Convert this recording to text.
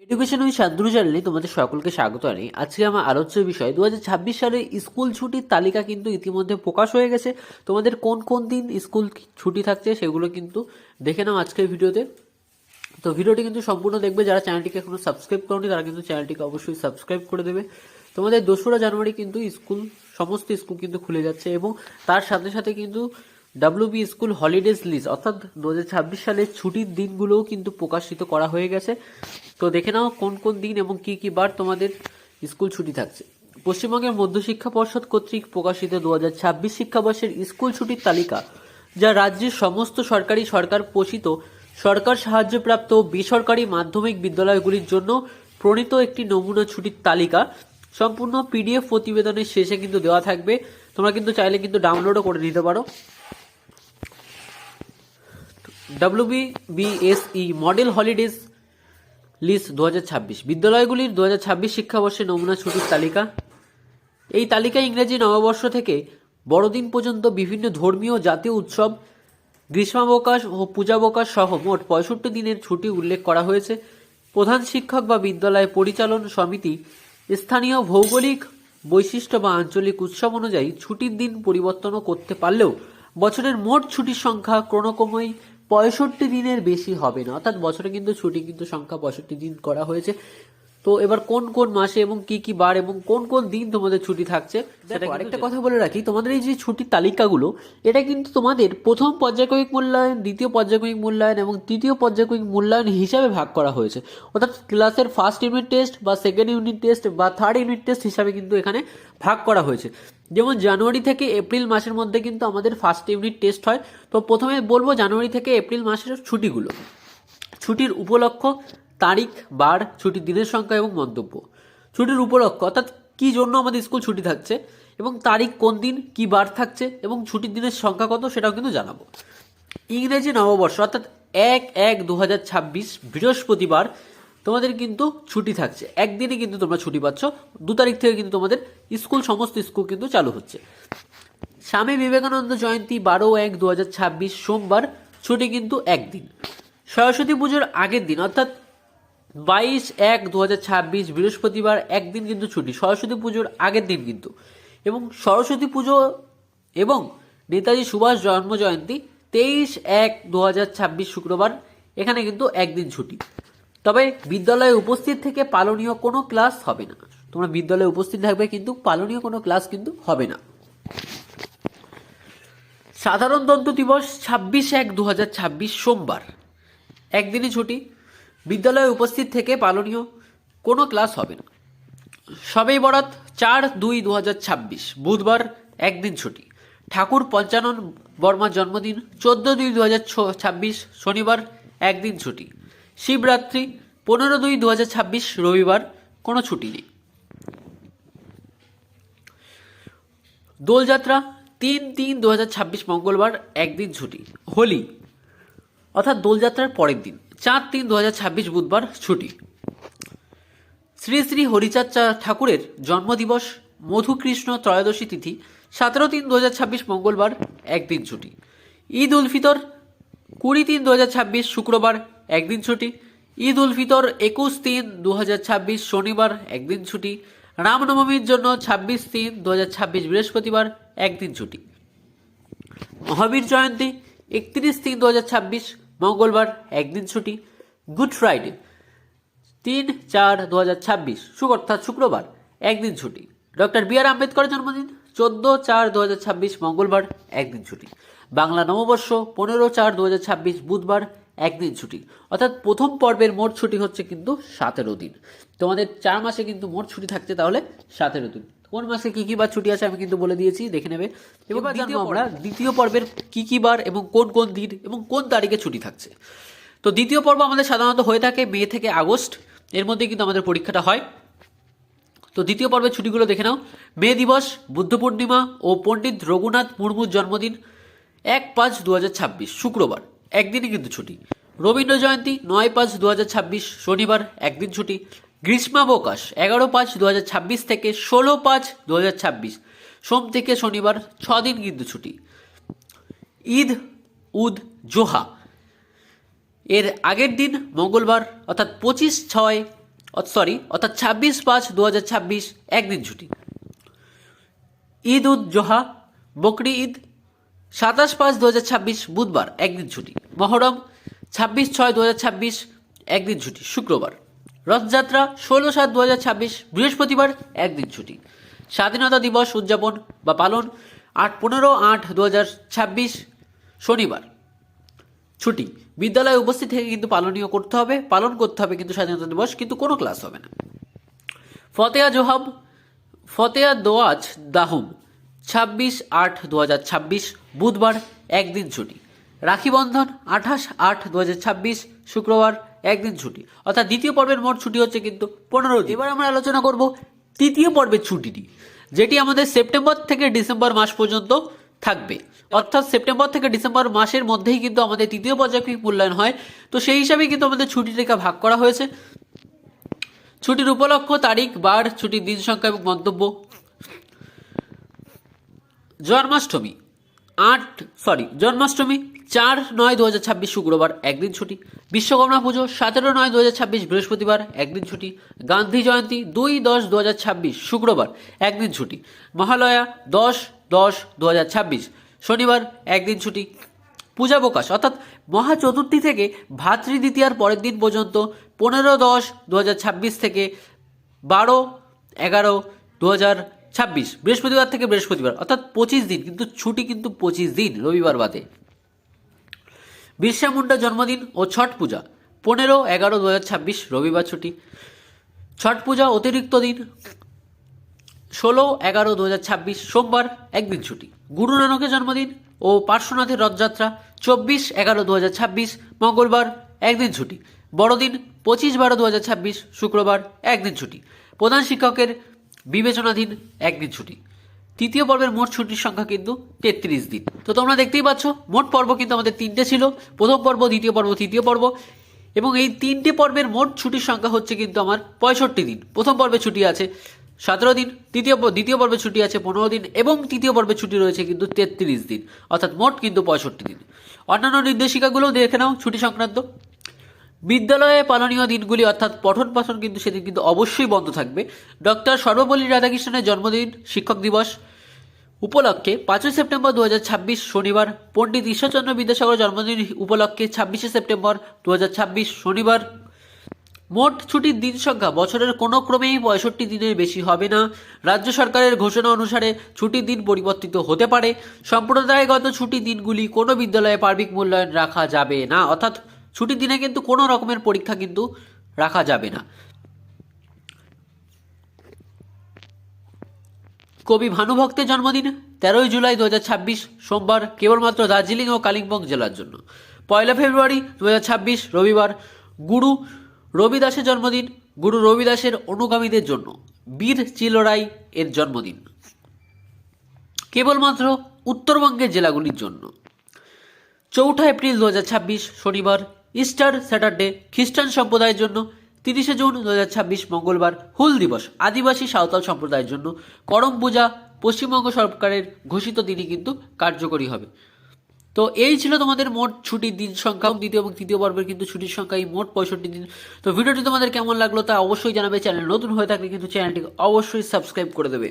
Education with Shantanu চ্যানেলে তোমাদের সকলকে স্বাগত জানাই। আজকে আমার আলোচ্য বিষয় 2026 সালের স্কুল ছুটির তালিকা কিন্তু ইতিমধ্যে প্রকাশ হয়ে গেছে। তোমাদের কোন কোন দিন স্কুল ছুটি থাকছে সেগুলো কিন্তু দেখে নাও আজকের ভিডিওতে। তো ভিডিওটি কিন্তু সম্পূর্ণ দেখবে। যারা চ্যানেলটিকে এখনো সাবস্ক্রাইব করোনি তারা কিন্তু চ্যানেলটিকে অবশ্যই সাবস্ক্রাইব করে দেবে। তোমাদের 2রা জানুয়ারি কিন্তু সমস্ত স্কুল কিন্তু খুলে যাচ্ছে এবং তার সাথে সাথে কিন্তু ডাব্লিউবি স্কুল হলিডেজ লিস্ট অর্থাৎ 2026 সালের ছুটির দিনগুলোও কিন্তু প্রকাশিত করা হয়ে গেছে। তো দেখে নাও কোন কোন দিন এবং কি কি বার তোমাদের স্কুল ছুটি থাকছে। পশ্চিমবঙ্গের মধ্যশিক্ষা পর্ষদ কর্তৃক প্রকাশিত 2026 শিক্ষাবর্ষের স্কুল ছুটির তালিকা, যা রাজ্যের সমস্ত সরকারি, সরকার পোষিত, সরকার সাহায্যপ্রাপ্ত বেসরকারি মাধ্যমিক বিদ্যালয়গুলির জন্য প্রণীত একটি নমুনা ছুটির তালিকা। সম্পূর্ণ পিডিএফ প্রতিবেদনের শেষে কিন্তু দেওয়া থাকবে, তোমরা কিন্তু চাইলে কিন্তু ডাউনলোডও করে নিতে পারো। WBSE মডেল হলিডেজ লিস্ট 2026 বিদ্যালয়গুলির 2026 শিক্ষাবর্ষে নমুনা ছুটির তালিকা। এই তালিকায় ইংরেজি নববর্ষ থেকে বড়দিন পর্যন্ত বিভিন্ন ধর্মীয় জাতীয় উৎসব, গ্রীষ্মাবকাশ ও পূজাবকাশ সহ মোট 65 দিনের ছুটি উল্লেখ করা হয়েছে। প্রধান শিক্ষক বা বিদ্যালয় পরিচালন সমিতি স্থানীয় ভৌগোলিক বৈশিষ্ট্য বা আঞ্চলিক উৎসব অনুযায়ী ছুটির দিন পরিবর্তনও করতে পারলেও বছরের মোট ছুটির সংখ্যা কোনোক্রমেই 65 দিনের বেশি হবে না। অর্থাৎ বছরে কিন্তু ছুটি কিন্তু সংখ্যা 65 দিন করা হয়েছে। তো এবার কোন কোন মাসে এবং কি কি বার এবং কোন কোন দিন তোমাদের ছুটি থাকছে সেটা আরেকটা কথা বলে রাখি, তোমাদের এই যে ছুটির তালিকাগুলো এটা কিন্তু তোমাদের প্রথম পর্যায়ক্রমিক মূল্যায়ন, দ্বিতীয় পর্যায়ক্রমিক মূল্যায়ন এবং তৃতীয় পর্যায়ক্রমিক মূল্যায়ন হিসাবে ভাগ করা হয়েছে। অর্থাৎ ক্লাসের ফার্স্ট ইউনিট টেস্ট বা সেকেন্ড ইউনিট টেস্ট বা থার্ড ইউনিট টেস্ট হিসাবে কিন্তু এখানে ভাগ করা হয়েছে। যেমন জানুয়ারি থেকে এপ্রিল মাসের মধ্যে কিন্তু আমাদের ফার্স্ট ইউনিট টেস্ট হয়। তো প্রথমে বলবো জানুয়ারি থেকে এপ্রিল মাসের ছুটিগুলো, ছুটির উপলক্ষ, তারিখ, বার, ছুটির দিনের সংখ্যা এবং মন্তব্য। ছুটির উপলক্ষ অর্থাৎ কী জন্য আমাদের স্কুল ছুটি থাকছে এবং তারিখ কোন দিন, কী বার থাকছে এবং ছুটির দিনের সংখ্যা কত সেটাও কিন্তু জানাবো। ইংরেজি নববর্ষ অর্থাৎ 1/1/2026 বৃহস্পতিবার তোমাদের কিন্তু ছুটি থাকছে। একদিনে কিন্তু তোমরা ছুটি পাচ্ছ। 2 তারিখ থেকে কিন্তু তোমাদের সমস্ত স্কুল কিন্তু চালু হচ্ছে। স্বামী বিবেকানন্দ জয়ন্তী 12/1/2026 সোমবার, ছুটি কিন্তু একদিন। সরস্বতী পুজোর আগের দিন অর্থাৎ 22/1/2026 বৃহস্পতিবার একদিন কিন্তু ছুটি, সরস্বতী পুজোর আগের দিন কিন্তু। এবং সরস্বতী পুজো এবং নেতাজি সুভাষ জন্ম জয়ন্তী 23/1/2026 শুক্রবার, এখানে কিন্তু একদিন ছুটি। তবে বিদ্যালয়ে উপস্থিত থেকে পালনীয় কোনো ক্লাস হবে না। তোমরা বিদ্যালয়ে উপস্থিত থাকবে কিন্তু পালনীয় কোনো ক্লাস কিন্তু হবে না। সাধারণতন্ত্র দিবস 26/1/2026 সোমবার, একদিনই ছুটি। বিদ্যালয়ে উপস্থিত থেকে পালনীয় কোনো ক্লাস হবে না। শবে বরাত 4/2/2026 বুধবার, একদিন ছুটি। ঠাকুর পঞ্চানন বর্মার জন্মদিন 14/2/2026 শনিবার, একদিন ছুটি। শিবরাত্রি 15/2/2026 রবিবার, কোনো ছুটি নেই। দোলযাত্রা 3/3/2026 মঙ্গলবার, একদিন ছুটি। হোলি অর্থাৎ দোলযাত্রার পরের দিন 4/3/2026 বুধবার, ছুটি। শ্রী শ্রী হরিচাঁদ ঠাকুরের জন্মদিবস মধুকৃষ্ণ ত্রয়োদশী তিথি 17/3/2026 মঙ্গলবার, একদিন ছুটি। ঈদ উল ফিতর 20/3/2026 শুক্রবার, একদিন ছুটি। ঈদ উল ফিতর 21/3/2026 শনিবার, একদিন ছুটি। রামনবমীর জন্য 26/3/2026 বৃহস্পতিবার, একদিন ছুটি। মহাবীর জয়ন্তী 31/3/2026 মঙ্গলবার, একদিন ছুটি। গুড ফ্রাইডে 3/4/2026 অর্থাৎ শুক্রবার, একদিন ছুটি। Doctor B.R.. আম্বেদকরের জন্মদিন 14/4/2026 মঙ্গলবার, একদিন ছুটি। বাংলা নববর্ষ 15/4/2026 বুধবার, একদিন ছুটি। অর্থাৎ প্রথম পর্বের মোট ছুটি হচ্ছে কিন্তু 17 দিন। তোমাদের 4 মাসে কিন্তু মোট ছুটি থাকছে তাহলে 17 দিন। কোন মাসে কী কী বার ছুটি আছে আমি কিন্তু বলে দিয়েছি, দেখে নেবে। এবার জানবো আমরা দ্বিতীয় পর্বের কী কী বার এবং কোন কোন দিন এবং কোন তারিখে ছুটি থাকছে। তো দ্বিতীয় পর্ব আমাদের সাধারণত হয়ে থাকে মে থেকে আগস্ট, এর মধ্যে কিন্তু আমাদের পরীক্ষাটা হয়। তো দ্বিতীয় পর্বের ছুটিগুলো দেখে নাও। মে দিবস, বুদ্ধ পূর্ণিমা ও পণ্ডিত রঘুনাথ মুর্মুর জন্মদিন 1/5/2026 শুক্রবার, একদিনই কিন্তু ছুটি। রবীন্দ্র জয়ন্তী 9/5/2026 শনিবার, একদিন ছুটি। গ্রীষ্মাবকাশ 11/5/2026 থেকে 16/5/2026 সোম থেকে শনিবার, 6 দিন কিন্তু ছুটি। ঈদ উদ জোহা এর আগের দিন মঙ্গলবার অর্থাৎ 25/6 অর্থাৎ 26/5/2026 একদিন ছুটি। ঈদ উদ জোহা, বকরি ঈদ 27/5/2026 বুধবার একদিন ছুটি। মহরম 26/6/2026 একদিন ছুটি শুক্রবার। রথযাত্রা 16/7/2026 বৃহস্পতিবার একদিন ছুটি। স্বাধীনতা দিবস উদযাপন বা পালন 15/8/2026 শনিবার ছুটি। বিদ্যালয়ে উপস্থিত থেকে কিন্তু পালন করতে হবে কিন্তু স্বাধীনতা দিবস, কিন্তু কোনো ক্লাস হবে না। ফতেয়া দোয়াজ দাহুম 26/8/2026 বুধবার একদিন ছুটি। রাখি বন্ধন 28/8/2026 শুক্রবার একদিন ছুটি। অর্থাৎ দ্বিতীয় পর্বের মোট ছুটি হচ্ছে কিন্তু 15 দিন। এবার আমরা আলোচনা করব তৃতীয় পর্বের ছুটিটি, যেটি আমাদের সেপ্টেম্বর থেকে ডিসেম্বর মাস পর্যন্ত থাকবে। অর্থাৎ সেপ্টেম্বর থেকে ডিসেম্বর মাসের মধ্যেই কিন্তু আমাদের তৃতীয় পর্যায়ক্রমিক মূল্যায়ন হয়। তো সেই হিসাবেই কিন্তু আমাদের ছুটিটাকে ভাগ করা হয়েছে। ছুটির উপলক্ষ, তারিখ, বার, ছুটির দিন সংখ্যা এবং মন্তব্য। জন্মাষ্টমী 4/9/2026 শুক্রবার একদিন ছুটি। বিশ্বকর্মা পুজো 17/9/2026 বৃহস্পতিবার একদিন ছুটি। গান্ধী জয়ন্তী 2/10/2026 শুক্রবার একদিন ছুটি। মহালয়া 10/10/2026 শনিবার একদিন ছুটি। পূজা প্রকাশ অর্থাৎ মহা চতুর্থী থেকে ভাতৃ দ্বিতীয়ার পরের দিন পর্যন্ত 15/10/2026 থেকে 12/11/2026 বৃহস্পতিবার থেকে বৃহস্পতিবার, অর্থাৎ 25 দিন, কিন্তু ছুটি কিন্তু 25 দিন রবিবার বাদে। বিরসা মুন্ডা জন্মদিন ও ছট পূজা 15/11/2026 রবিবার ছুটি। ছট পূজা অতিরিক্ত দিন 16/11/2026 সোমবার একদিন ছুটি। গুরু নানকের জন্মদিন ও পার্শ্বনাথের রথযাত্রা 24/11/2026 মঙ্গলবার একদিন ছুটি। বড়দিন 25/12/2026 শুক্রবার একদিন ছুটি। প্রধান শিক্ষকের বিবেচনাধীন একদিন ছুটি। তৃতীয় পর্বের মোট ছুটির সংখ্যা কিন্তু 33 দিন। তো তোমরা দেখতেই পাচ্ছ মোট পর্ব কিন্তু আমাদের 3টে ছিল, প্রথম পর্ব, দ্বিতীয় পর্ব, তৃতীয় পর্ব, এবং এই 3টে পর্বের মোট ছুটির সংখ্যা হচ্ছে কিন্তু আমার 65 দিন। প্রথম পর্বে ছুটি আছে 17 দিন, দ্বিতীয় পর্বে ছুটি আছে 15 দিন, এবং তৃতীয় পর্বে ছুটি রয়েছে কিন্তু 33 দিন, অর্থাৎ মোট কিন্তু 65 দিন। অন্যান্য নির্দেশিকাগুলোও দেখে নাও ছুটি সংক্রান্ত। বিদ্যালয়ে পালনীয় দিনগুলি অর্থাৎ পঠন পাঠন কিন্তু সেদিন কিন্তু অবশ্যই বন্ধ থাকবে। ডক্টর সর্বপল্লী রাধাকৃষ্ণনের জন্মদিন শিক্ষক দিবস উপলক্ষে 5 সেপ্টেম্বর 2026 শনিবার। পণ্ডিত ঈশ্বরচন্দ্র বিদ্যাসাগর জন্মদিন উপলক্ষে 26 সেপ্টেম্বর 2026 শনিবার। মোট ছুটির দিন সংখ্যা বছরের কোনো ক্রমেই 65 দিনের বেশি হবে না। রাজ্য সরকারের ঘোষণা অনুসারে ছুটির দিন পরিবর্তিত হতে পারে। সম্প্রদায়গত ছুটির দিনগুলি কোনো বিদ্যালয়ে পার্বিক মূল্যায়ন রাখা যাবে না, অর্থাৎ ছুটির দিনে কিন্তু কোনো রকমের পরীক্ষা কিন্তু রাখা যাবে না। কবি ভানুভক্তের জন্মদিন 13 জুলাই 2026 সোমবার, কেবলমাত্র দার্জিলিং ও কালিম্পং জেলার জন্য। 1 ফেব্রুয়ারি 2026 রবিবার, গুরু রবিদাসের জন্মদিন, গুরু রবিদাসের অনুগামীদের জন্য। বীর চিলরাই এর জন্মদিন, কেবলমাত্র উত্তরবঙ্গের জেলাগুলির জন্য। 4 এপ্রিল 2026 শনিবার, ইস্টার স্যাটারডে খ্রিস্টান সম্প্রদায়ের জন্য। 30 জুন 2026 মঙ্গলবার, হুল দিবস আদিবাসী সাঁওতাল সম্প্রদায়ের জন্য। করম পূজা পশ্চিমবঙ্গ সরকারের ঘোষিত দিনই কিন্তু কার্যকরী হবে। তো এই ছিল তোমাদের মোট ছুটির দিন সংখ্যা। দ্বিতীয় এবং তৃতীয় পর্বের কিন্তু ছুটির সংখ্যা এই মোট 65 দিন। তো ভিডিওটি তোমাদের কেমন লাগলো তা অবশ্যই জানাবে। চ্যানেল নতুন হয়ে থাকলে কিন্তু চ্যানেলটিকে অবশ্যই সাবস্ক্রাইব করে দেবে।